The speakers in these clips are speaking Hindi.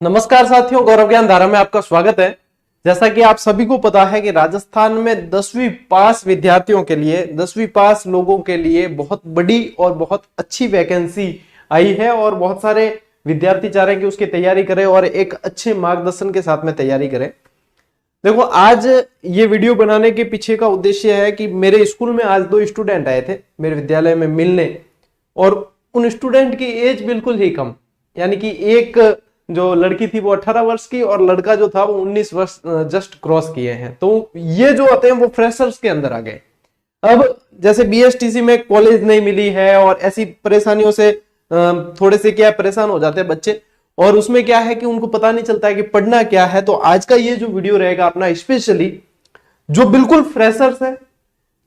नमस्कार साथियों, गौरव ज्ञान धारा में आपका स्वागत है। जैसा कि आप सभी को पता है कि राजस्थान में 10वीं पास विद्यार्थियों के लिए 10वीं पास लोगों के लिए बहुत बड़ी और बहुत अच्छी वैकेंसी आई है और बहुत सारे विद्यार्थी चाह रहे हैं कि उसकी तैयारी करें और एक अच्छे मार्गदर्शन के साथ में तैयारी करें। देखो, आज ये वीडियो बनाने के पीछे का उद्देश्य है कि मेरे स्कूल में आज 2 स्टूडेंट आए थे मेरे विद्यालय में मिलने, और उन स्टूडेंट की एज बिल्कुल ही कम, यानी कि एक जो लड़की थी वो 18 वर्ष की और लड़का जो था वो 19 वर्ष जस्ट क्रॉस किए हैं। तो ये जो आते हैं वो फ्रेशर्स के अंदर आ गए। अब जैसे बीएसटीसी में कॉलेज नहीं मिली है और ऐसी परेशानियों से थोड़े से क्या परेशान हो जाते हैं बच्चे, और उसमें क्या है कि उनको पता नहीं चलता है कि पढ़ना क्या है। तो आज का ये जो वीडियो रहेगा अपना स्पेशली जो बिल्कुल फ्रेशर्स है,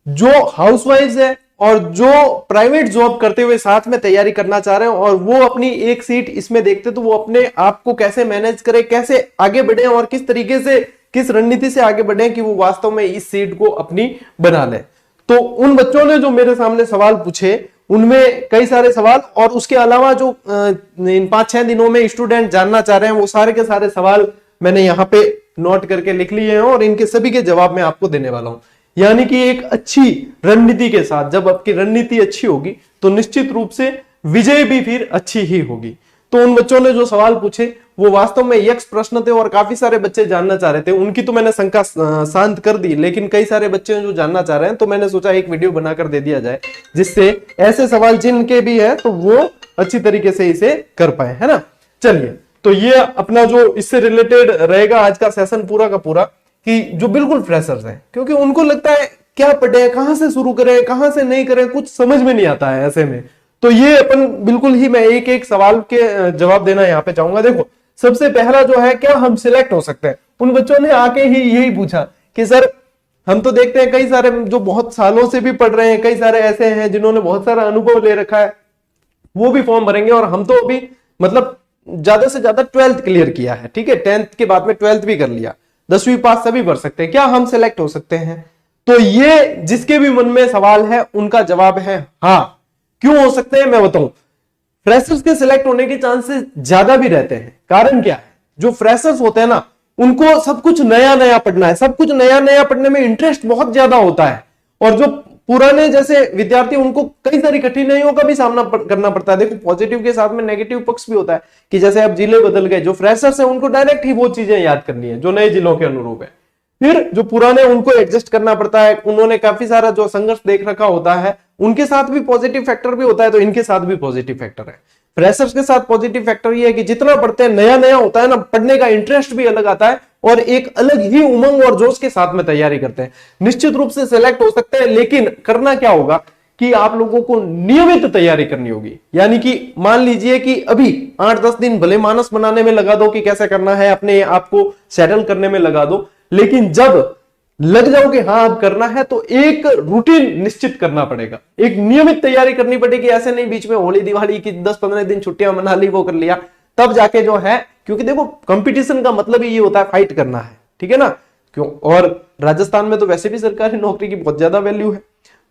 जो हाउसवाइफ है और जो प्राइवेट जॉब करते हुए साथ में तैयारी करना चाह रहे हैं और वो अपनी एक सीट इसमें देखते, तो वो अपने आप को कैसे मैनेज करें, कैसे आगे बढ़े और किस तरीके से, किस रणनीति से आगे बढ़े कि वो वास्तव में इस सीट को अपनी बना ले। तो उन बच्चों ने जो मेरे सामने सवाल पूछे उनमें कई सारे सवाल, और उसके अलावा जो इन 5-6 दिनों में स्टूडेंट जानना चाह रहे हैं वो सारे के सारे सवाल मैंने यहाँ पे नोट करके लिख लिए हैं और इनके सभी के जवाब मैं आपको देने वाला हूं। यानी कि एक अच्छी रणनीति के साथ, जब आपकी रणनीति अच्छी होगी तो निश्चित रूप से विजय भी फिर अच्छी ही होगी। तो उन बच्चों ने जो सवाल पूछे वो वास्तव में यक्ष प्रश्न थे और काफी सारे बच्चे जानना चाह रहे थे। उनकी तो मैंने शंका शांत कर दी, लेकिन कई सारे बच्चे जो जानना चाह रहे हैं तो मैंने सोचा एक वीडियो बनाकर दे दिया जाए, जिससे ऐसे सवाल जिनके भी है तो वो अच्छी तरीके से इसे कर पाए, है ना। चलिए, तो ये अपना जो इससे रिलेटेड रहेगा आज का सेशन पूरा का पूरा, कि जो बिल्कुल फ्रेशर्स हैं, क्योंकि उनको लगता है क्या पढ़े, कहां से शुरू करें, कहां से नहीं करें, कुछ समझ में नहीं आता है ऐसे में। तो ये अपन बिल्कुल ही मैं एक एक सवाल के जवाब देना यहाँ पे चाहूंगा। देखो, सबसे पहला जो है, क्या हम सिलेक्ट हो सकते हैं। उन बच्चों ने आके ही यही पूछा कि सर, हम तो देखते हैं कई सारे जो बहुत सालों से भी पढ़ रहे हैं, कई सारे ऐसे हैं जिन्होंने बहुत सारा अनुभव ले रखा है, वो भी फॉर्म भरेंगे, और हम तो अभी मतलब ज्यादा से ज्यादा 12th क्लियर किया है, ठीक है, 10th के बाद में 12th भी कर लिया, 10वीं पास सभी भर सकते हैं, क्या हम सिलेक्ट हो सकते हैं। तो ये जिसके भी मन में सवाल है उनका जवाब है हाँ। क्यों हो सकते हैं मैं बताऊं। फ्रेशर्स के सिलेक्ट होने के चांसेस ज्यादा भी रहते हैं। कारण क्या है, जो फ्रेशर्स होते हैं ना, उनको सब कुछ नया नया पढ़ना है, सब कुछ नया नया पढ़ने में इंटरेस्ट बहुत ज्यादा होता है, और जो पुराने जैसे विद्यार्थी उनको कई सारी कठिनाइयों का भी सामना करना पड़ता है। देखो, पॉजिटिव के साथ में नेगेटिव पक्ष भी होता है कि जैसे अब जिले बदल गए, जो फ्रेशर्स है उनको डायरेक्ट ही वो चीजें याद करनी है जो नए जिलों के अनुरूप है। फिर जो पुराने उनको एडजस्ट करना पड़ता है, उन्होंने काफी सारा जो संघर्ष देख रखा होता है, उनके साथ भी पॉजिटिव फैक्टर भी होता है, तो इनके साथ भी पॉजिटिव फैक्टर है। फ्रेशर्स के साथ पॉजिटिव फैक्टर ये है कि जितना पढ़ते हैं नया नया होता है ना, पढ़ने का इंटरेस्ट भी अलग आता है और एक अलग ही उमंग और जोश के साथ में तैयारी करते हैं। निश्चित रूप से सिलेक्ट हो सकते हैं, लेकिन करना क्या होगा कि आप लोगों को नियमित तैयारी करनी होगी। यानी कि मान लीजिए कि अभी 8-10 दिन भले मानस बनाने में लगा दो कि कैसे करना है, अपने आप को सेटल करने में लगा दो, लेकिन जब लग जाओ कि हाँ अब करना है तो एक रूटीन निश्चित करना पड़ेगा, एक नियमित तैयारी करनी पड़ेगी। ऐसे नहीं बीच में होली दिवाली की 10-15 दिन छुट्टियां मना ली, वो कर लिया, तब जाके जो है, क्योंकि देखो कंपटीशन का मतलब ही ये होता है फाइट करना है, ठीक है ना। क्यों, और राजस्थान में तो वैसे भी सरकारी नौकरी की बहुत ज्यादा वैल्यू है,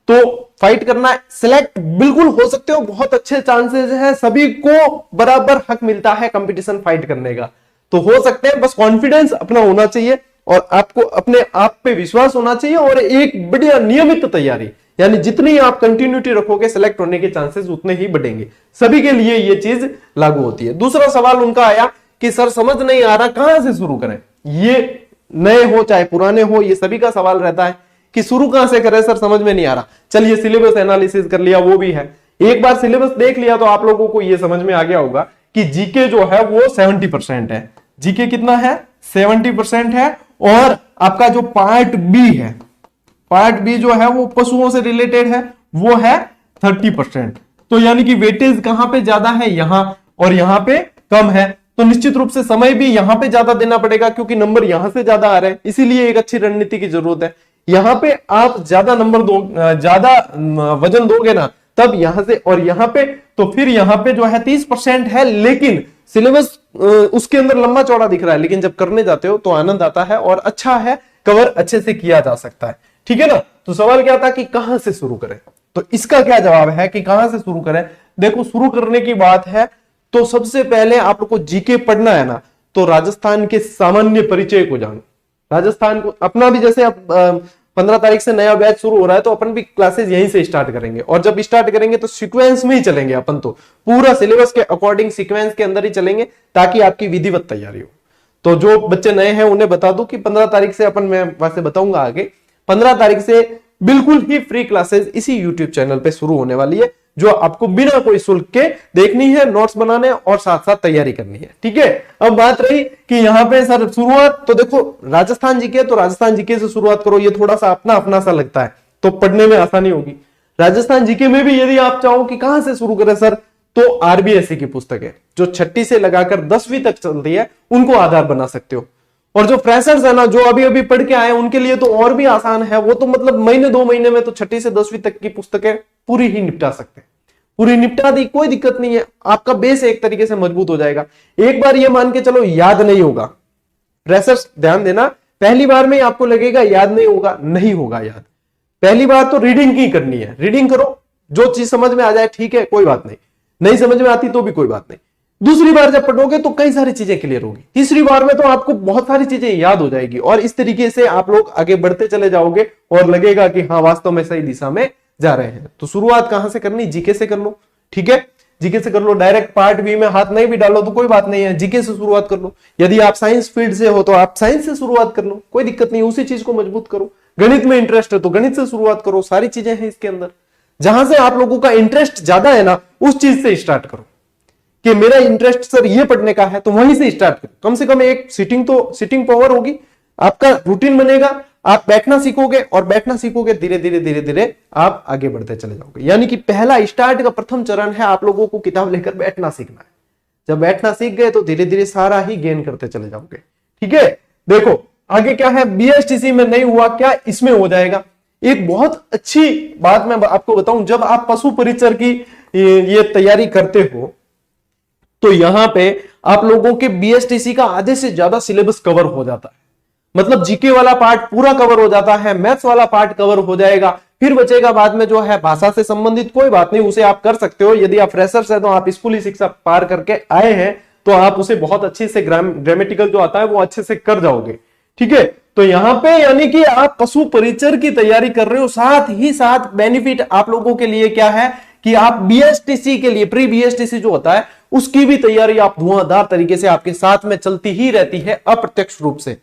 तो फाइट करना है। सिलेक्ट बिल्कुल हो सकते हो, बहुत अच्छे चांसेस है, सभी को बराबर हक मिलता है कंपटीशन फाइट करने का, तो हो सकते हैं। बस कॉन्फिडेंस अपना होना चाहिए और आपको अपने आप पे विश्वास होना चाहिए और एक बढ़िया नियमित तैयारी, यानी जितनी आप कंटिन्यूटी रखोगे सिलेक्ट होने के चांसेस उतने ही बढ़ेंगे। सभी के लिए ये चीज लागू होती है। दूसरा सवाल उनका आया कि सर समझ नहीं आ रहा कहां से शुरू करें। ये नए हो चाहे पुराने हो, ये सभी का सवाल रहता है कि शुरू कहां से करें सर, समझ में नहीं आ रहा। चलिए, सिलेबस एनालिसिस कर लिया, वो भी है। एक बार सिलेबस देख लिया तो आप लोगों को यह समझ में आ गया होगा कि जीके जो है वो 70% है। जीके कितना है, 70% है। और आपका जो पार्ट बी है, पार्ट बी जो है वो पशुओं से रिलेटेड है, वो है 30%। तो यानी कि वेटेज कहां पे ज्यादा है, यहां, और यहां पे कम है। तो निश्चित रूप से समय भी यहां पे ज्यादा देना पड़ेगा, क्योंकि नंबर यहां से ज्यादा आ रहे हैं, इसीलिए एक अच्छी रणनीति की जरूरत है। यहां पे आप ज्यादा नंबर दो, ज्यादा वजन दोगे ना, तब यहां से, और यहां पे, तो फिर यहां पे जो है 30% है, लेकिन सिलेबस उसके अंदर लंबा चौड़ा दिख रहा है, लेकिन जब करने जाते हो तो आनंद आता है और अच्छा है, कवर अच्छे से किया जा सकता है, ठीक है ना। तो सवाल क्या था कि कहां से शुरू करें, तो इसका क्या जवाब है कि कहां से शुरू करें। देखो, शुरू करने की बात है तो सबसे पहले आप लोग को जीके पढ़ना है ना, तो राजस्थान के सामान्य परिचय को जानो। राजस्थान को अपना भी जैसे अब 15 तारीख से नया बैच शुरू हो रहा है, तो अपन भी क्लासेस यहीं से स्टार्ट करेंगे, और जब स्टार्ट करेंगे तो सीक्वेंस में ही चलेंगे अपन, तो पूरा सिलेबस के अकॉर्डिंग सीक्वेंस के अंदर ही चलेंगे, ताकि आपकी विधिवत तैयारी हो। तो जो बच्चे नए हैं उन्हें बता दूं कि 15 तारीख से अपन, मैं वैसे बताऊंगा आगे, 15 तारीख से बिल्कुल ही फ्री क्लासेस इसी यूट्यूब चैनल पे शुरू होने वाली है, जो आपको बिना कोई शुल्क के देखनी है, नोट्स बनाने और साथ साथ तैयारी करनी है। ठीक है, अब बात रही कि यहाँ पे सर शुरुआत, तो देखो राजस्थान जीके, तो राजस्थान जीके से शुरुआत करो, ये थोड़ा सा अपना अपना सा लगता है, तो पढ़ने में आसानी होगी। राजस्थान जीके में भी यदि आप चाहो कि कहां से शुरू करें सर, तो आरबीएससी की पुस्तक है, जो 6ठी से लगाकर 10वीं तक चलती है, उनको आधार बना सकते हो। और जो फ्रेशर्स है ना, जो अभी अभी पढ़ के आए, उनके लिए तो और भी आसान है, वो तो मतलब महीने 2 महीने में तो 6ठी से 10वीं तक की पुस्तकें पूरी ही निपटा सकते हैं, पूरी निपटा दी, कोई दिक्कत नहीं है, आपका बेस एक तरीके से मजबूत हो जाएगा। एक बार ये मान के चलो याद नहीं होगा, फ्रेशर्स ध्यान देना, पहली बार में आपको लगेगा याद नहीं होगा, नहीं होगा याद। पहली बार तो रीडिंग ही करनी है, रीडिंग करो, जो चीज समझ में आ जाए ठीक है, कोई बात नहीं, नहीं समझ में आती तो भी कोई बात नहीं। दूसरी बार जब पढ़ोगे तो कई सारी चीजें क्लियर होगी, तीसरी बार में तो आपको बहुत सारी चीजें याद हो जाएगी, और इस तरीके से आप लोग आगे बढ़ते चले जाओगे और लगेगा कि हाँ वास्तव में सही दिशा में जा रहे हैं। तो शुरुआत कहां से करनी, जीके से कर लो। ठीक है, जीके से कर लो, डायरेक्ट पार्ट बी में हाथ नहीं भी डालो तो कोई बात नहीं है, जीके से शुरुआत कर लो। यदि आप साइंस फील्ड से हो तो आप साइंस से शुरुआत कर लो, कोई दिक्कत नहीं, उसी चीज को मजबूत करो। गणित में इंटरेस्ट है तो गणित से शुरुआत करो, सारी चीजें हैं इसके अंदर, जहां से आप लोगों का इंटरेस्ट ज्यादा है ना, उस चीज से स्टार्ट करो कि मेरा इंटरेस्ट सर ये पढ़ने का है, तो वहीं से स्टार्ट करो। कम से कम एक सिटिंग पावर होगी, आपका रूटीन बनेगा, आप बैठना सीखोगे, और बैठना सीखोगे धीरे धीरे धीरे धीरे आप आगे बढ़ते चले जाओगे। यानी कि पहला स्टार्ट का प्रथम चरण है आप लोगों को किताब लेकर बैठना सीखना है। जब बैठना सीख गए तो धीरे धीरे सारा ही गेन करते चले जाओगे। ठीक है, देखो आगे क्या है, बीएसटीसी में नहीं हुआ, क्या इसमें हो जाएगा। एक बहुत अच्छी बात मैं आपको बताऊं, जब आप पशु परिचर की ये तैयारी करते हो, तो यहां पे आप लोगों के बीएसटीसी का आधे से ज्यादा सिलेबस कवर हो जाता है। मतलब जीके वाला पार्ट पूरा कवर हो जाता है, मैथ्स वाला पार्ट कवर हो जाएगा, फिर बचेगा बाद में जो है भाषा से संबंधित, कोई बात नहीं, उसे आप कर सकते हो। यदि आप फ्रेशर्स है तो आप स्कूली शिक्षा पार करके आए हैं तो आप उसे बहुत अच्छे से ग्रामेटिकल जो आता है वो अच्छे से कर जाओगे। ठीक है, तो यहां पे यानी कि आप पशु परिचर की तैयारी कर रहे हो, साथ ही साथ बेनिफिट आप लोगों के लिए क्या है कि आप बीएसटीसी के लिए, प्री बीएसटीसी जो होता है उसकी भी तैयारी आप धुआंधार तरीके से आपके साथ में चलती ही रहती है, अप्रत्यक्ष रूप से।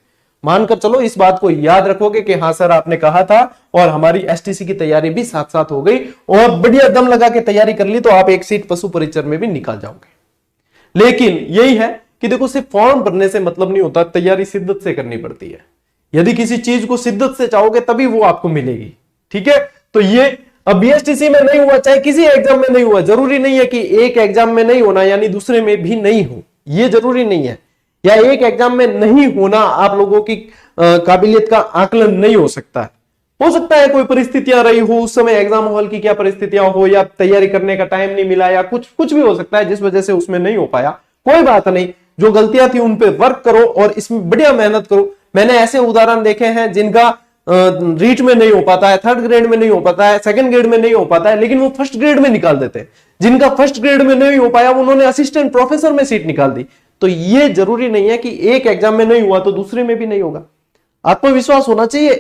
मानकर चलो, इस बात को याद रखोगे कि हाँ सर आपने कहा था, और हमारी एसटीसी की तैयारी भी साथ साथ हो गई, और बढ़िया दम लगा के तैयारी कर ली तो आप एक सीट पशु परिचर में भी निकाल जाओगे। लेकिन यही है कि देखो, सिर्फ फॉर्म भरने से मतलब नहीं होता, तैयारी शिद्दत से करनी पड़ती है। यदि किसी चीज को शिद्दत से चाहोगे तभी वो आपको मिलेगी। ठीक है, तो ये अब बीएसटीसी में नहीं हुआ, चाहे किसी एग्जाम में नहीं हुआ, जरूरी नहीं है कि एक एग्जाम में नहीं होना यानी दूसरे में भी नहीं हो, ये जरूरी नहीं है। या एक एग्जाम में नहीं होना आप लोगों की काबिलियत का आकलन नहीं हो सकता है। हो सकता है कोई परिस्थितियां रही हो उस समय, एग्जाम हॉल की क्या परिस्थितियां हो, या तैयारी करने का टाइम नहीं मिला, या कुछ भी हो सकता है जिस वजह से उसमें नहीं हो पाया। कोई बात नहीं, जो गलतियां थी उन पे वर्क करो और इसमें बढ़िया मेहनत करो। मैंने ऐसे उदाहरण देखे हैं जिनका रीट में नहीं हो पाता है, 3rd ग्रेड में नहीं हो पाता है, 2nd ग्रेड में नहीं हो पाता है, लेकिन वो 1st ग्रेड में निकाल देते हैं। जिनका 1st ग्रेड में नहीं हो पाया उन्होंने असिस्टेंट प्रोफेसर में सीट निकाल दी। तो ये जरूरी नहीं है कि एक एग्जाम में नहीं हुआ तो दूसरे में भी नहीं होगा। आत्मविश्वास होना चाहिए।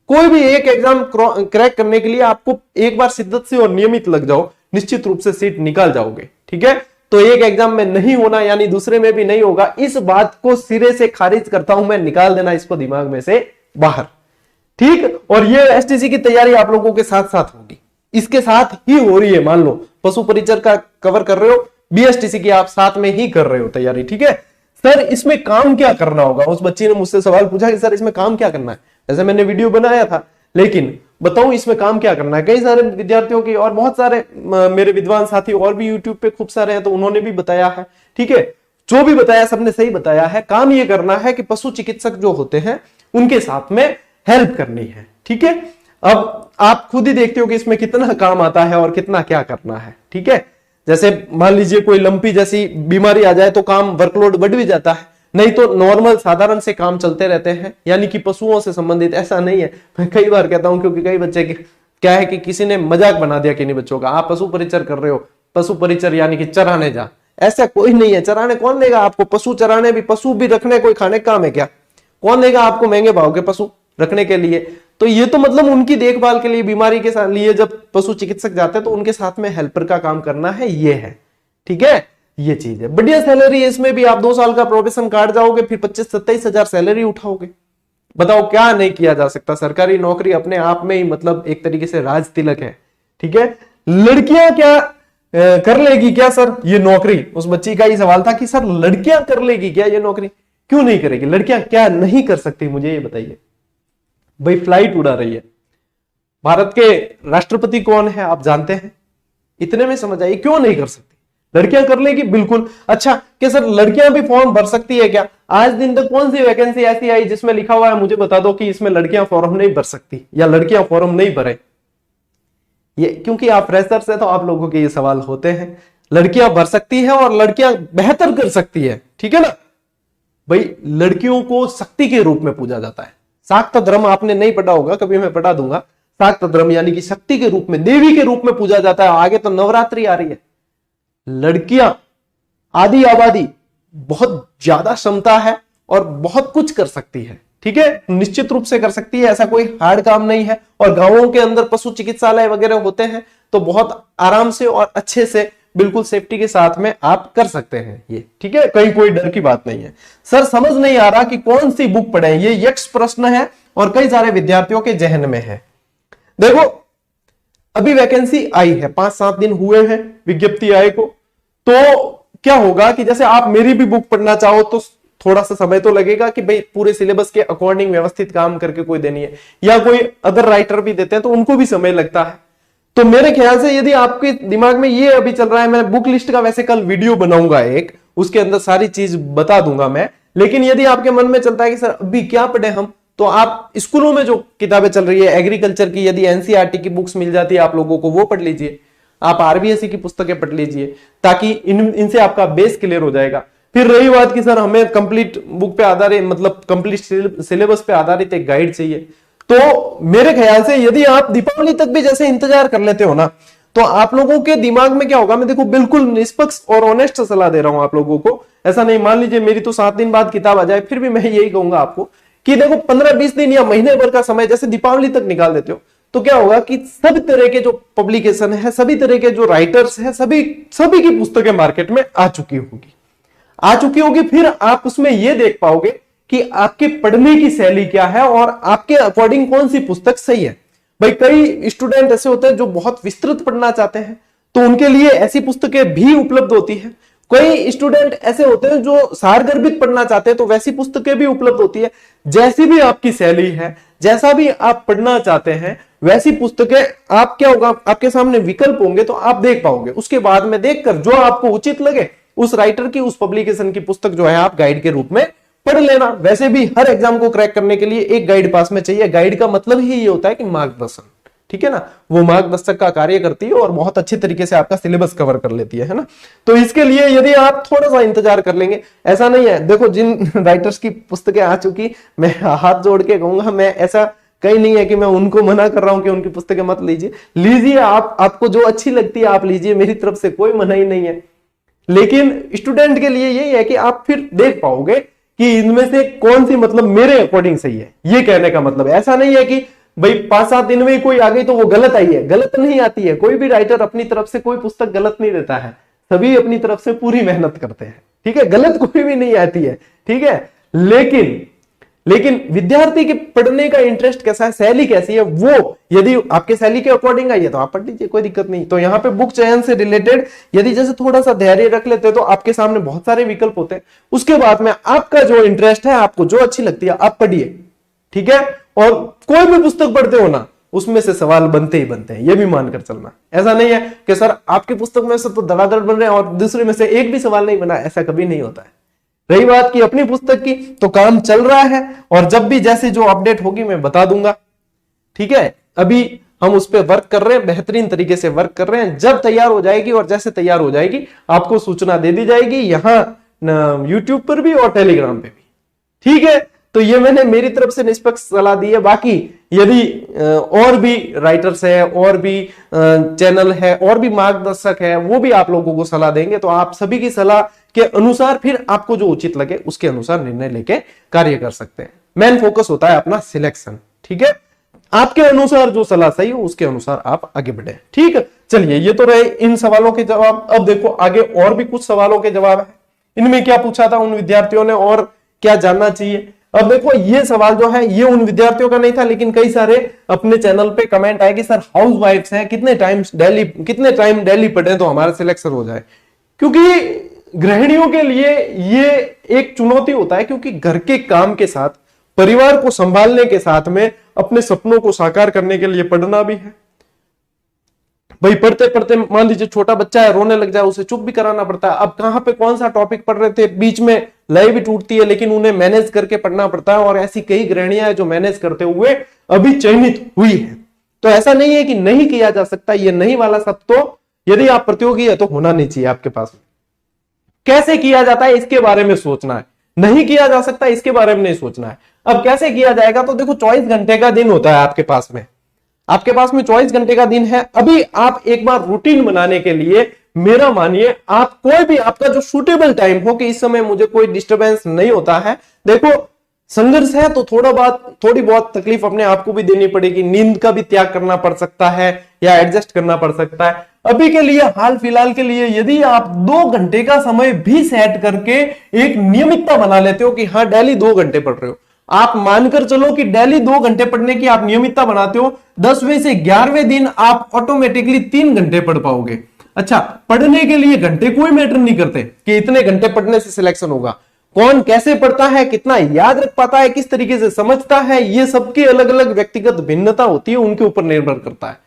कोई भी एक एग्जाम क्रैक करने के लिए आपको एक बार शिद्दत से और नियमित लग जाओ, निश्चित रूप से सीट निकाल जाओगे। ठीक है, तो एक एग्जाम में नहीं होना यानी दूसरे में भी नहीं होगा, इस बात को सिरे से खारिज करता हूं मैं, निकाल देना इसको दिमाग में से बाहर। ठीक, और ये एसटीसी की तैयारी आप लोगों के साथ साथ होगी, इसके साथ ही हो रही है। मान लो पशु परिचर का कवर कर रहे हो, बीएसटीसी की आप साथ में ही कर रहे हो तैयारी। ठीक है, सर इसमें काम क्या करना होगा, उस बच्ची ने मुझसे सवाल पूछा कि सर इसमें काम क्या करना है। जैसे मैंने वीडियो बनाया था, लेकिन बताऊं इसमें काम क्या करना है। कई सारे विद्यार्थियों की और बहुत सारे मेरे विद्वान साथी और भी यूट्यूब पे खूब सारे हैं, तो उन्होंने भी बताया है। ठीक है, जो भी बताया सबने सही बताया है। काम ये करना है कि पशु चिकित्सक जो होते हैं उनके साथ में हेल्प करनी है। ठीक है, अब आप खुद ही देखते हो कि इसमें कितना काम आता है और कितना क्या करना है। ठीक है, जैसे मान लीजिए कोई लंपी जैसी बीमारी आ जाए तो काम वर्कलोड बढ़ भी जाता है, नहीं तो नॉर्मल साधारण से काम चलते रहते हैं। यानी कि पशुओं से संबंधित ऐसा नहीं है। मैं कई बार कहता हूं, क्योंकि कई बच्चे क्या है कि किसी ने मजाक बना दिया किन्हीं बच्चों का, आप पशु परिचर कर रहे हो, पशु परिचर यानी कि चराने जा, ऐसा कोई नहीं है। चराने कौन देगा आपको? पशु चराने भी, पशु भी रखने कोई खाने का काम है क्या? कौन देगा आपको महंगे भाव के पशु रखने के लिए? तो ये तो मतलब उनकी देखभाल के लिए, बीमारी के साथ लिए जब पशु चिकित्सक जाते हैं तो उनके साथ में हेल्पर का काम करना है, ये है। ठीक है, ये चीज है। बढ़िया सैलरी है इसमें भी। आप 2 साल का प्रोबेशन काट जाओगे, फिर 25-27 हजार सैलरी उठाओगे। बताओ क्या नहीं किया जा सकता। सरकारी नौकरी अपने आप में ही मतलब एक तरीके से राज तिलक है। ठीक है, लड़कियां क्या कर लेगी क्या सर ये नौकरी? उस बच्ची का ही सवाल था कि सर लड़कियां कर लेगी क्या ये नौकरी? क्यों नहीं करेगी? लड़कियां क्या नहीं कर सकती, मुझे ये बताइए। भाई फ्लाइट उड़ा रही है, भारत के राष्ट्रपति कौन है आप जानते हैं? इतने में समझ आइए क्यों नहीं कर सकती। लड़कियां कर लेगी बिल्कुल। अच्छा क्या सर लड़कियां भी फॉर्म भर सकती है क्या? आज दिन तक कौन सी वैकेंसी ऐसी आई जिसमें लिखा हुआ है मुझे बता दो कि इसमें लड़कियां फॉर्म नहीं भर सकती या लड़कियां फॉर्म नहीं भरे? ये क्योंकि आप फ्रेशर्स हैं तो आप लोगों के ये सवाल होते हैं। लड़कियां भर सकती है और लड़कियां बेहतर कर सकती है। ठीक है ना भाई, लड़कियों को शक्ति के रूप में पूजा जाता है। शाक्त धर्म आपने नहीं पढ़ा होगा, कभी मैं पढ़ा दूंगा। शाक्त धर्म यानी कि शक्ति के रूप में, देवी के रूप में पूजा जाता है। आगे तो नवरात्रि आ रही है। लड़कियां आदि आबादी बहुत ज्यादा क्षमता है और बहुत कुछ कर सकती है। ठीक है, निश्चित रूप से कर सकती है, ऐसा कोई हार्ड काम नहीं है। और गांवों के अंदर पशु चिकित्सालय वगैरह होते हैं तो बहुत आराम से और अच्छे से बिल्कुल सेफ्टी के साथ में आप कर सकते हैं ये। ठीक है, कहीं कोई डर की बात नहीं है। सर समझ नहीं आ रहा कि कौन सी बुक पढ़ें, ये यक्ष प्रश्न है और कई सारे विद्यार्थियों के जहन में है। देखो अभी वैकेंसी आई है, 5-7 दिन हुए हैं विज्ञप्ति आए को। तो क्या होगा कि जैसे आप मेरी भी बुक पढ़ना चाहो तो थोड़ा सा समय तो लगेगा कि भाई पूरे सिलेबस के अकॉर्डिंग व्यवस्थित काम करके कोई देनी है, या कोई अदर राइटर भी देते हैं तो उनको भी समय लगता है। तो मेरे ख्याल से यदि आपके दिमाग में ये अभी चल रहा है, मैं बुक लिस्ट का वैसे कल वीडियो बनाऊंगा एक, उसके अंदर सारी चीज बता दूंगा मैं। लेकिन यदि आपके मन में चलता है कि सर अभी क्या पढ़े हम, तो आप स्कूलों में जो किताबें चल रही है एग्रीकल्चर की, यदि एनसीईआरटी की बुक्स मिल जाती है आप लोगों को, वो पढ़ लीजिए। आप आरबीएसई की पुस्तकें पढ़ लीजिए ताकि इनसे आपका बेस क्लियर हो जाएगा। फिर रही बात कि सर हमें कंप्लीट बुक पे आधारित, मतलब कंप्लीट सिलेबस पे आधारित एक गाइड चाहिए, तो मेरे ख्याल से यदि आप दीपावली तक भी जैसे इंतजार कर लेते हो ना, तो आप लोगों के दिमाग में क्या होगा, मैं देखो बिल्कुल निष्पक्ष और ऑनेस्ट सलाह दे रहा हूं आप लोगों को। ऐसा नहीं मान लीजिए मेरी तो 7 दिन बाद किताब आ जाए, फिर भी मैं यही कहूंगा आपको कि देखो 15-20 दिन या महीने भर का समय जैसे दीपावली तक निकाल देते हो, तो क्या होगा कि सभी तरह के जो पब्लिकेशन है, सभी तरह के जो राइटर्स हैं, सभी की पुस्तकें मार्केट में आ चुकी होगी। फिर आप उसमें यह देख पाओगे कि आपके पढ़ने की शैली क्या है और आपके अकॉर्डिंग कौन सी पुस्तक सही है। भाई कई स्टूडेंट ऐसे होते हैं जो बहुत विस्तृत पढ़ना चाहते हैं, तो उनके लिए ऐसी पुस्तकें भी उपलब्ध होती है। कई स्टूडेंट ऐसे होते हैं जो सारगर्भित पढ़ना चाहते हैं, तो वैसी पुस्तकें भी उपलब्ध होती है। जैसी भी आपकी शैली है, जैसा भी आप पढ़ना चाहते हैं, वैसी पुस्तकें आप क्या होगा, आपके सामने विकल्प होंगे तो आप देख पाओगे। उसके बाद में देखकर जो आपको उचित लगे उस राइटर की, उस पब्लिकेशन की पुस्तक जो है आप गाइड के रूप में पढ़ लेना। वैसे भी हर एग्जाम को क्रैक करने के लिए एक गाइड पास में चाहिए। गाइड का मतलब ही ये होता है कि मार्गदर्शन, ठीक है ना, वो मार्गदर्शक का कार्य करती है और बहुत अच्छे तरीके से आपका सिलेबस कवर कर लेती है ना। तो इसके लिए यदि आप थोड़ा सा इंतजार कर लेंगे, ऐसा नहीं है, देखो जिन राइटर्स की पुस्तकें आ चुकी, मैं हाथ जोड़ के कहूंगा, मैं ऐसा कहीं नहीं है कि मैं उनको मना कर रहा हूं कि उनकी पुस्तकें मत लीजिए आप, आपको जो अच्छी लगती है आप लीजिए, मेरी तरफ से कोई मनाही नहीं है। लेकिन स्टूडेंट के लिए यही है कि आप फिर देख पाओगे कि इनमें से कौन सी मतलब मेरे अकॉर्डिंग सही है। ये कहने का मतलब ऐसा नहीं है कि भाई 5-7 दिन में ही कोई आ गई तो वो गलत आई है। गलत नहीं आती है, कोई भी राइटर अपनी तरफ से कोई पुस्तक गलत नहीं देता है, सभी अपनी तरफ से पूरी मेहनत करते हैं, ठीक है, गलत कोई भी नहीं आती है, ठीक है। लेकिन विद्यार्थी के पढ़ने का इंटरेस्ट कैसा है, शैली कैसी है, वो यदि आपके शैली के अकॉर्डिंग आई है तो आप पढ़ लीजिए, कोई दिक्कत नहीं। तो यहाँ पे बुक चयन से रिलेटेड यदि जैसे थोड़ा सा धैर्य रख लेते हैं तो आपके सामने बहुत सारे विकल्प होते हैं। उसके बाद में आपका जो इंटरेस्ट है, आपको जो अच्छी लगती है आप पढ़िए, ठीक है। और कोई भी पुस्तक पढ़ते हो ना, उसमें से सवाल बनते ही बनते हैं, ये भी मानकर चलना। ऐसा नहीं है कि सर आपकी पुस्तक में से तो धड़ाधड़ बन रहे हैं और दूसरे में से एक भी सवाल नहीं बना, ऐसा कभी नहीं होता है। रही बात की अपनी पुस्तक की, तो काम चल रहा है और जब भी जैसे जो अपडेट होगी मैं बता दूंगा, ठीक है। अभी हम उस पर वर्क कर रहे हैं, बेहतरीन तरीके से वर्क कर रहे हैं। जब तैयार हो जाएगी और जैसे तैयार हो जाएगी आपको सूचना दे दी जाएगी, यहां यूट्यूब पर भी और टेलीग्राम पे भी, ठीक है। तो ये मैंने मेरी तरफ से निष्पक्ष सलाह दी है। बाकी यदि और भी राइटर्स है, और भी चैनल है, और भी मार्गदर्शक है, वो भी आप लोगों को सलाह देंगे, तो आप सभी की सलाह के अनुसार फिर आपको जो उचित लगे उसके अनुसार निर्णय लेके कार्य कर सकते हैं। मेन फोकस होता है अपना सिलेक्शन। ठीक है, आपके अनुसार जो सलाह सही हो उसके अनुसार आप आगे बढ़े। ठीक है, चलिए ये तो रहे इन सवालों के जवाब। अब देखो आगे और भी कुछ सवालों के जवाब है। इनमें क्या पूछा था उन विद्यार्थियों ने और क्या जानना चाहिए। अब देखो ये सवाल जो है ये उन विद्यार्थियों का नहीं था, लेकिन कई सारे अपने चैनल पे कमेंट आए कि सर हाउस वाइफ्स हैं, कितने टाइम डेली पढ़े तो हमारा सिलेक्शन हो जाए। क्योंकि गृहिणियों के लिए ये एक चुनौती होता है, क्योंकि घर के काम के साथ, परिवार को संभालने के साथ में अपने सपनों को साकार करने के लिए पढ़ना भी है। भाई पढ़ते पढ़ते मान लीजिए छोटा बच्चा है, रोने लग जाए, उसे चुप भी कराना पड़ता है। अब कहां पे कौन सा टॉपिक पढ़ रहे थे, बीच में लय भी टूटती है, लेकिन उन्हें मैनेज करके पढ़ना पड़ता है। और ऐसी कई गृहिणियां हैं जो मैनेज करते हुए अभी चयनित हुई है। तो ऐसा नहीं है कि नहीं किया जा सकता, ये नहीं वाला सब तो यदि आप प्रतियोगी है तो होना नहीं चाहिए आपके पास। कैसे किया जाता है इसके बारे में सोचना है, नहीं किया जा सकता इसके बारे में नहीं सोचना है। अब कैसे किया जाएगा, तो देखो 24 घंटे का दिन होता है आपके पास में, 24 घंटे का दिन है। अभी आप एक बार रूटीन बनाने के लिए मेरा मानिए, आप कोई भी आपका जो सूटेबल टाइम हो कि इस समय मुझे कोई डिस्टरबेंस नहीं होता है। देखो संघर्ष है तो थोड़ी बहुत तकलीफ अपने आप को भी देनी पड़ेगी, नींद का भी त्याग करना पड़ सकता है या एडजस्ट करना पड़ सकता है। अभी के लिए हाल फिलहाल के लिए यदि आप 2 घंटे का समय भी सेट करके एक नियमितता बना लेते हो कि हाँ डेली 2 घंटे पढ़ रहे हो, आप मानकर चलो कि डेली 2 घंटे पढ़ने की आप नियमितता बनाते हो, 10वें से 11वें दिन आप ऑटोमेटिकली 3 घंटे पढ़ पाओगे। अच्छा, पढ़ने के लिए घंटे कोई मैटर नहीं करते कि इतने घंटे पढ़ने से सिलेक्शन होगा। कौन कैसे पढ़ता है, कितना याद रख पाता है, किस तरीके से समझता है, ये सबकी अलग अलग व्यक्तिगत भिन्नता होती है, उनके ऊपर निर्भर करता है।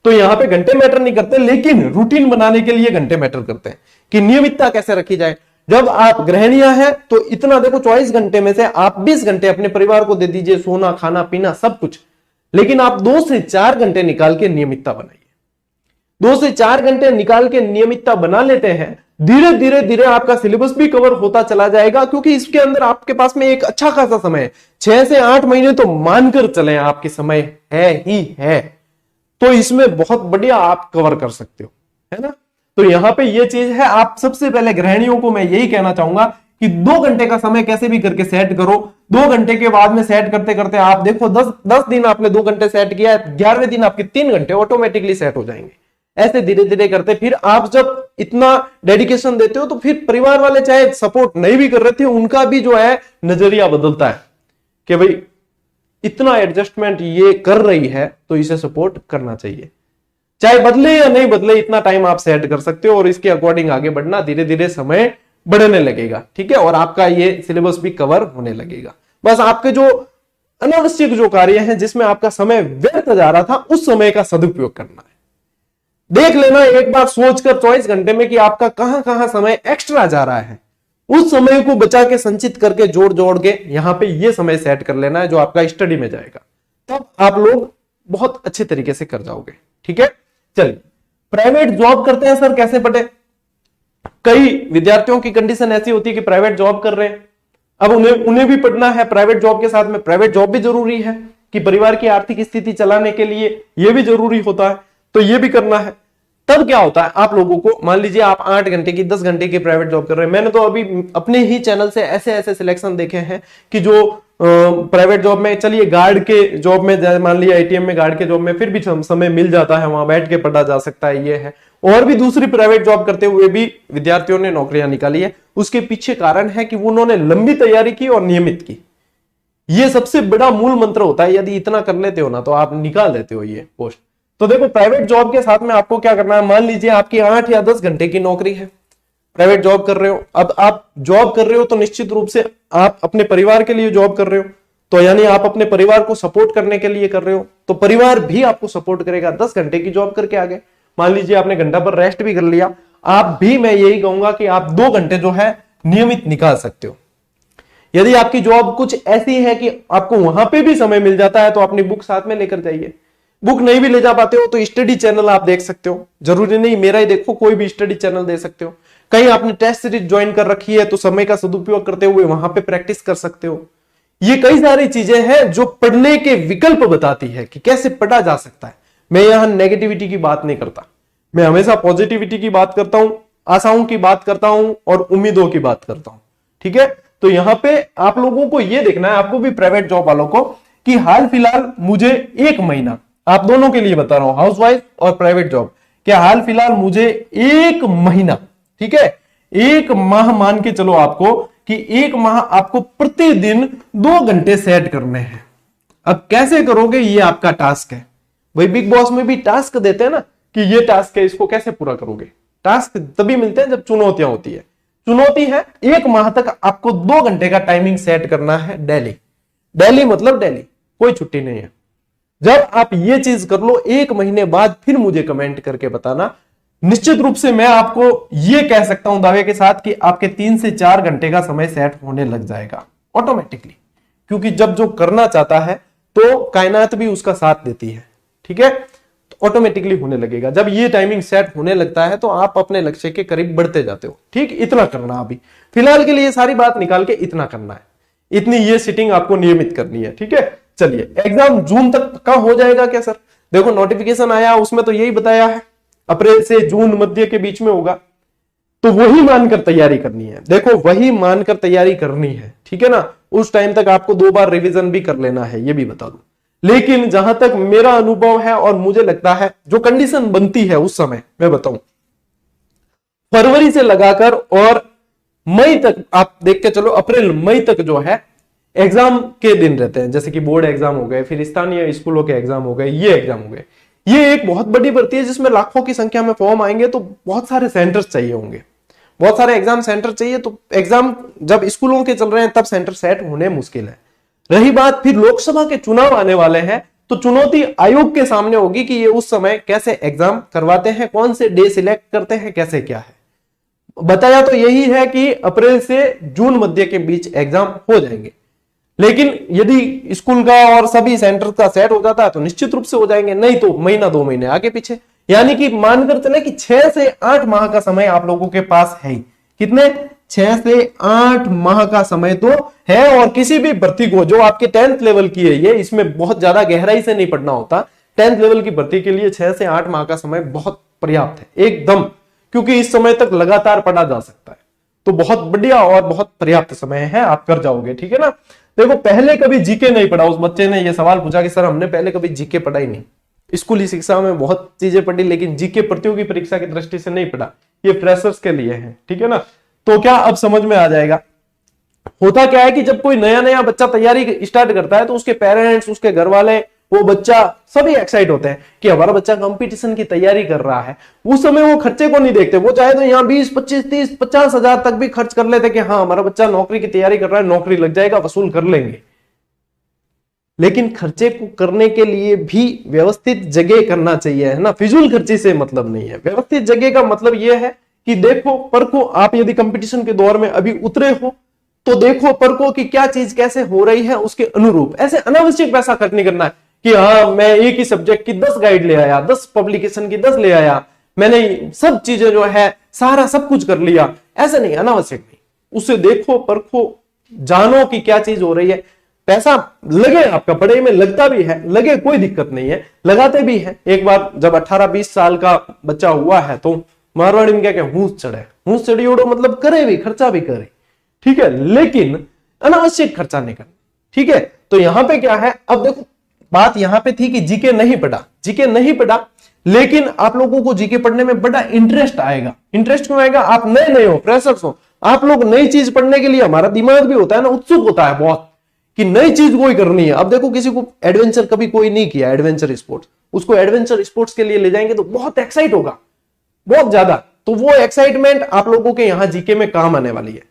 तो यहां पे घंटे मैटर नहीं करते, लेकिन रूटीन बनाने के लिए घंटे मैटर करते हैं कि नियमितता कैसे रखी जाए। जब आप गृहिणियां हैं तो इतना देखो 24 घंटे में से आप 20 घंटे अपने परिवार को दे दीजिए, सोना खाना पीना सब कुछ, लेकिन आप 2 से 4 घंटे निकाल के नियमितता बनाइए। 2 से 4 घंटे निकाल के नियमितता बना लेते हैं, धीरे धीरे धीरे आपका सिलेबस भी कवर होता चला जाएगा, क्योंकि इसके अंदर आपके पास में एक अच्छा खासा समय है, 6 से 8 महीने तो मानकर चले आपके समय है ही है। तो इसमें बहुत बढ़िया आप कवर कर सकते हो, है ना। तो यहां पे ये चीज है, आप सबसे पहले गृहिणियों को मैं यही कहना चाहूंगा कि 2 घंटे का समय कैसे भी करके सेट करो। 2 घंटे के बाद में सेट करते करते आप देखो 10 दिन आपने 2 घंटे सेट किया है, 11वें दिन आपके 3 घंटे ऑटोमेटिकली सेट हो जाएंगे। ऐसे धीरे धीरे करते फिर आप जब इतना डेडिकेशन देते हो तो फिर परिवार वाले चाहे सपोर्ट नहीं भी कर रहे थे, उनका भी जो है नजरिया बदलता है कि भाई इतना एडजस्टमेंट ये कर रही है तो इसे सपोर्ट करना चाहिए। चाहे बदले या नहीं बदले, इतना टाइम आप सेट कर सकते हो और इसके अकॉर्डिंग आगे बढ़ना, धीरे धीरे समय बढ़ने लगेगा। ठीक है, और आपका ये सिलेबस भी कवर होने लगेगा। बस आपके जो अनावश्यक जो कार्य हैं जिसमें आपका समय व्यर्थ जा रहा था, उस समय का सदुपयोग करना है। देख लेना एक बार सोचकर 24 घंटे में कि आपका कहां कहां समय एक्स्ट्रा जा रहा है, उस समय को बचा के संचित करके जोड़ जोड़ के यहां पे ये समय सेट कर लेना है जो आपका स्टडी में जाएगा, तब आप लोग बहुत अच्छे तरीके से कर जाओगे। ठीक है, चलिए प्राइवेट जॉब करते हैं सर कैसे पढ़े। कई विद्यार्थियों की कंडीशन ऐसी होती है कि प्राइवेट जॉब कर रहे हैं, अब उन्हें भी पढ़ना है, प्राइवेट जॉब के साथ में प्राइवेट जॉब भी जरूरी है कि परिवार की आर्थिक स्थिति चलाने के लिए यह भी जरूरी होता है, तो यह भी करना है। तब क्या होता है, आप लोगों को मान लीजिए आप 8 घंटे की 10 घंटे की प्राइवेट जॉब कर रहे हैं। मैंने तो अभी अपने ही चैनल से ऐसे ऐसे सिलेक्शन देखे हैं कि जो प्राइवेट जॉब में, चलिए गार्ड के जॉब में मान लिया एटीएम में गार्ड के जॉब में फिर भी समय मिल जाता है, वहां बैठ के पढ़ा जा सकता है, ये है। और भी दूसरी प्राइवेट जॉब करते हुए भी विद्यार्थियों ने नौकरियां निकाली है। उसके पीछे कारण है कि उन्होंने लंबी तैयारी की और नियमित की। ये सबसे बड़ा मूल मंत्र होता है, यदि इतना कर लेते हो ना तो आप निकाल देते हो ये पोस्ट। तो देखो प्राइवेट जॉब के साथ में आपको क्या करना है, मान लीजिए आपकी 8 या 10 घंटे की नौकरी है, प्राइवेट जॉब कर रहे हो। अब आप जॉब कर रहे हो तो निश्चित रूप से आप अपने परिवार के लिए जॉब कर रहे हो, तो यानी आप अपने परिवार को सपोर्ट करने के लिए कर रहे हो, तो परिवार भी आपको सपोर्ट करेगा। 10 घंटे की जॉब करके आ गए, मान लीजिए आपने घंटा पर रेस्ट भी कर लिया, आप भी, मैं यही कहूंगा कि आप 2 घंटे जो है नियमित निकाल सकते हो। यदि आपकी जॉब कुछ ऐसी है कि आपको वहां पे भी समय मिल जाता है तो अपनी बुक साथ में लेकर जाइए। बुक नहीं भी ले जा पाते हो तो स्टडी चैनल आप देख सकते हो, जरूरी नहीं मेरा ही देखो, कोई भी स्टडी चैनल दे सकते हो। कहीं आपने टेस्ट सीरीज ज्वाइन कर रखी है तो समय का सदुपयोग करते हुए वहां पे प्रैक्टिस कर सकते हो। ये कई सारी चीजें हैं जो पढ़ने के विकल्प बताती है कि कैसे पढ़ा जा सकता है। मैं यहां नेगेटिविटी की बात नहीं करता, मैं हमेशा पॉजिटिविटी की बात करता हूं, आशाओं की बात करता हूं और उम्मीदों की बात करता हूं। ठीक है, तो यहां पे आप लोगों को यह देखना है, आपको भी प्राइवेट जॉब वालों को, कि हाल फिलहाल मुझे 1 महीना, आप दोनों के लिए बता रहा हूं, हाउसवाइफ और प्राइवेट जॉब, क्या हाल फिलहाल मुझे 1 महीना, ठीक है, 1 माह मान के चलो आपको कि 1 माह आपको प्रतिदिन 2 घंटे सेट करने हैं। अब कैसे करोगे, ये आपका टास्क है। वही बिग बॉस में भी टास्क देते हैं ना कि ये टास्क है, इसको कैसे पूरा करोगे। टास्क तभी मिलते हैं जब चुनौतियां होती है। चुनौती है 1 माह तक आपको 2 घंटे का टाइमिंग सेट करना है डेली। डेली मतलब डेली, कोई छुट्टी नहीं है। जब आप ये चीज कर लो 1 महीने बाद फिर मुझे कमेंट करके बताना। निश्चित रूप से मैं आपको यह कह सकता हूं दावे के साथ कि आपके 3 से 4 घंटे का समय सेट होने लग जाएगा ऑटोमेटिकली, क्योंकि जब जो करना चाहता है तो कायनात भी उसका साथ देती है। ठीक है, तो ऑटोमेटिकली होने लगेगा। जब ये टाइमिंग सेट होने लगता है तो आप अपने लक्ष्य के करीब बढ़ते जाते हो। ठीक, इतना करना अभी फिलहाल के लिए सारी बात निकाल के इतना करना है, इतनी ये सिटिंग आपको नियमित करनी है। ठीक है, चलिए एग्जाम जून तक का हो जाएगा क्या सर? देखो नोटिफिकेशन आया उसमें तो यही बताया है अप्रैल से जून मध्य के बीच में होगा, तो वही मानकर तैयारी करनी है। देखो वही मानकर तैयारी करनी है, ठीक है ना। उस टाइम तक आपको 2 बार रिवीजन भी कर लेना है, ये भी बता दूं। लेकिन जहां तक मेरा अनुभव है और मुझे लगता है जो कंडीशन बनती है उस समय मैं बताऊं, फरवरी से लगाकर और मई तक आप देख के चलो, अप्रैल मई तक जो है एग्जाम के दिन रहते हैं, जैसे कि बोर्ड एग्जाम हो गए, फिर स्थानीय स्कूलों के एग्जाम हो गए, ये एग्जाम हो गए। ये एक बहुत बड़ी भर्ती है जिसमें लाखों की संख्या में फॉर्म आएंगे, तो बहुत सारे सेंटर्स चाहिए होंगे, बहुत सारे एग्जाम सेंटर चाहिए। तो एग्जाम जब स्कूलों के चल रहे हैं तब सेंटर सेट होने मुश्किल है। रही बात फिर लोकसभा के चुनाव आने वाले हैं, तो चुनौती आयोग के सामने होगी कि ये उस समय कैसे एग्जाम करवाते हैं, कौन से डे सिलेक्ट करते हैं, कैसे क्या है। बताया तो यही है कि अप्रैल से जून मध्य के बीच एग्जाम हो जाएंगे, लेकिन यदि स्कूल का और सभी सेंटर का सेट हो जाता है तो निश्चित रूप से हो जाएंगे, नहीं तो महीना 2 महीने आगे पीछे। यानी कि मानकर चले कि 6 से 8 माह का समय आप लोगों के पास है। कितने? 6 से 8 माह का समय तो है। और किसी भी भर्ती को जो आपके 10th लेवल की है, ये इसमें बहुत ज्यादा गहराई से नहीं पढ़ना होता। 10th लेवल की भर्ती के लिए 6 से 8 माह का समय बहुत पर्याप्त है एकदम, क्योंकि इस समय तक लगातार पढ़ा जा सकता है। तो बहुत बढ़िया और बहुत पर्याप्त समय है, आप कर जाओगे। ठीक है ना। देखो पहले कभी जीके नहीं पढ़ा, उस बच्चे ने ये सवाल पूछा कि सर हमने पहले कभी जीके पढ़ा ही नहीं। स्कूली शिक्षा में बहुत चीजें पढ़ी लेकिन जीके प्रतियोगी परीक्षा की दृष्टि से नहीं पढ़ा, ये फ्रेशर्स के लिए है। ठीक है ना। तो क्या अब समझ में आ जाएगा। होता क्या है कि जब कोई नया नया बच्चा तैयारी स्टार्ट करता है तो उसके पेरेंट्स, उसके घर वाले, वो बच्चा सभी एक्साइट होते हैं कि हमारा बच्चा कंपटीशन की तैयारी कर रहा है। उस समय वो खर्चे को नहीं देखते, वो चाहे तो यहाँ 20, 25, 30, 50 हजार तक भी खर्च कर लेते कि हाँ हमारा बच्चा नौकरी की तैयारी कर रहा है, नौकरी लग जाएगा, वसूल कर लेंगे। लेकिन खर्चे को करने के लिए भी व्यवस्थित जगह करना चाहिए, है ना। फिजूल खर्ची से मतलब नहीं है। व्यवस्थित जगह का मतलब यह है कि देखो परखो, आप यदि कंपटीशन के दौर में अभी उतरे हो तो देखो परखो कि क्या चीज कैसे हो रही है, उसके अनुरूप। ऐसे अनावश्यक पैसा खर्च नहीं करना है कि हाँ मैं एक ही सब्जेक्ट की 10 गाइड ले आया, 10 पब्लिकेशन की 10 ले आया, मैंने सब चीजें जो है सारा सब कुछ कर लिया। ऐसे नहीं, अनावश्यक नहीं। उसे देखो परखो, जानो कि क्या चीज हो रही है। पैसा लगे, आपका पढ़ाई में लगता भी है, लगे कोई दिक्कत नहीं है, लगाते भी है। एक बार जब 18-20 साल का बच्चा हुआ है तो मारवाड़ी में क्या हूस चढ़े, हूस चढ़ी उड़ो, मतलब करे भी, खर्चा भी करे। ठीक है, लेकिन अनावश्यक खर्चा नहीं करना। ठीक है, तो यहां पे क्या है, अब देखो बात यहां पे थी कि जीके नहीं पढ़ा, जीके नहीं पढ़ा, लेकिन आप लोगों को जीके पढ़ने में बड़ा इंटरेस्ट आएगा। इंटरेस्ट क्यों आएगा? आप नए नए हो, फ्रेशर्स हो, आप लोग नई चीज पढ़ने के लिए, हमारा दिमाग भी होता है ना, उत्सुक होता है बहुत कि नई चीज कोई करनी है। अब देखो किसी को एडवेंचर कभी कोई नहीं किया, एडवेंचर स्पोर्ट्स, उसको एडवेंचर स्पोर्ट्स के लिए ले जाएंगे तो बहुत एक्साइट होगा, बहुत ज्यादा। तो वो एक्साइटमेंट आप लोगों के यहां जीके में काम आने वाली है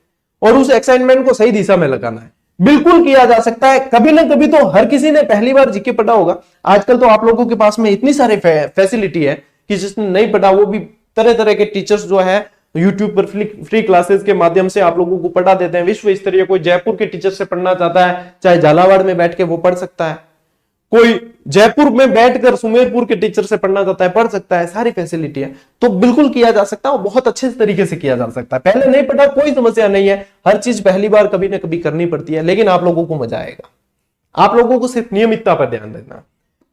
और उस एक्साइटमेंट को सही दिशा में लगाना है। बिल्कुल किया जा सकता है। कभी ना कभी तो हर किसी ने पहली बार जीके पढ़ा होगा। आजकल तो आप लोगों के पास में इतनी सारी फैसिलिटी है कि जिसने नहीं पढ़ा वो भी तरह तरह के टीचर्स जो है यूट्यूब पर फ्री क्लासेस के माध्यम से आप लोगों को पढ़ा देते हैं। विश्व स्तरीय कोई जयपुर के टीचर से पढ़ना चाहता है, चाहे झालावाड़ में बैठ के वो पढ़ सकता है। कोई जयपुर में बैठकर सुमेरपुर के टीचर से पढ़ना चाहता है, पढ़ सकता है, सारी फैसिलिटी है। तो बिल्कुल किया जा सकता है और बहुत अच्छे तरीके से किया जा सकता है। पहले नहीं पढ़ा कोई समस्या नहीं है, हर चीज पहली बार कभी ना कभी करनी पड़ती है, लेकिन आप लोगों को मजा आएगा। आप लोगों को सिर्फ नियमितता पर ध्यान देना।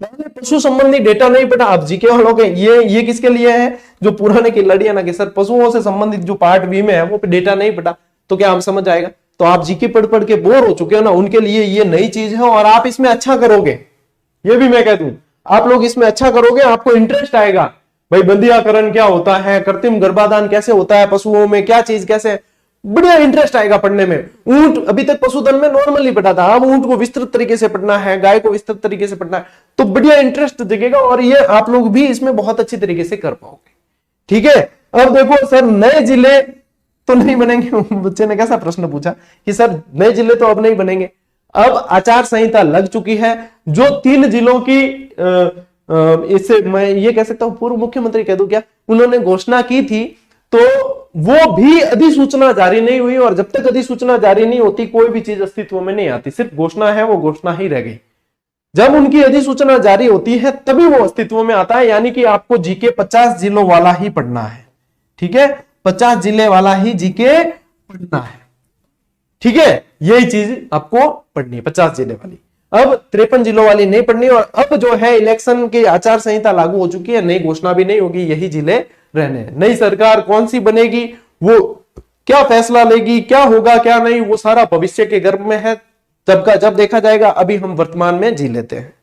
पहले पशु संबंधी डेटा नहीं पढ़ा, आप जीके वालों के ये किसके लिए है, जो पुराने की लड़ियां ना कि सर पशुओं से संबंधित जो पार्ट बी में है वो डेटा नहीं पढ़ा, तो क्या हम समझ आएगा। तो आप जीके पढ़ पढ़ के बोर हो चुके हो ना, उनके लिए ये नई चीज है और आप इसमें अच्छा करोगे, ये भी मैं कह दूं। आप लोग इसमें अच्छा करोगे, आपको इंटरेस्ट आएगा। भाई बंधियाकरण क्या होता है, कृत्रिम गर्भाधान कैसे होता है, पशुओं में क्या चीज कैसे, बढ़िया इंटरेस्ट आएगा पढ़ने में। ऊंट अभी तक पशुधन में नॉर्मली पढ़ा था, अब ऊंट को विस्तृत तरीके से पढ़ना है, गाय को विस्तृत तरीके से पढ़ना है, तो बढ़िया इंटरेस्ट दिखेगा और ये आप लोग भी इसमें बहुत अच्छी तरीके से कर पाओगे। ठीक है। अब देखो सर नए जिले तो नहीं बनेंगे, बच्चे ने कैसा प्रश्न पूछा कि सर नए जिले तो अब नहीं बनेंगे। अब आचार संहिता लग चुकी है, जो 3 जिलों की इससे मैं ये कह सकता हूं पूर्व मुख्यमंत्री कह दूं क्या, उन्होंने घोषणा की थी, तो वो भी अधिसूचना जारी नहीं हुई, और जब तक अधिसूचना जारी नहीं होती कोई भी चीज अस्तित्व में नहीं आती, सिर्फ घोषणा है, वो घोषणा ही रह गई। जब उनकी अधिसूचना जारी होती है तभी वो अस्तित्व में आता है, यानी कि आपको जीके 50 जिलों वाला ही पढ़ना है। ठीक है, 50 जिले वाला ही जीके पढ़ना है। ठीक है, यही चीज आपको पढ़नी है, 50 जिले वाली। अब 53 जिलों वाली नहीं पढ़नी। और अब जो है इलेक्शन की आचार संहिता लागू हो चुकी है, नई घोषणा भी नहीं होगी, यही जिले रहने हैं। नई सरकार कौन सी बनेगी, वो क्या फैसला लेगी, क्या होगा क्या नहीं, वो सारा भविष्य के गर्भ में है, जब का जब देखा जाएगा। अभी हम वर्तमान में जी लेते हैं।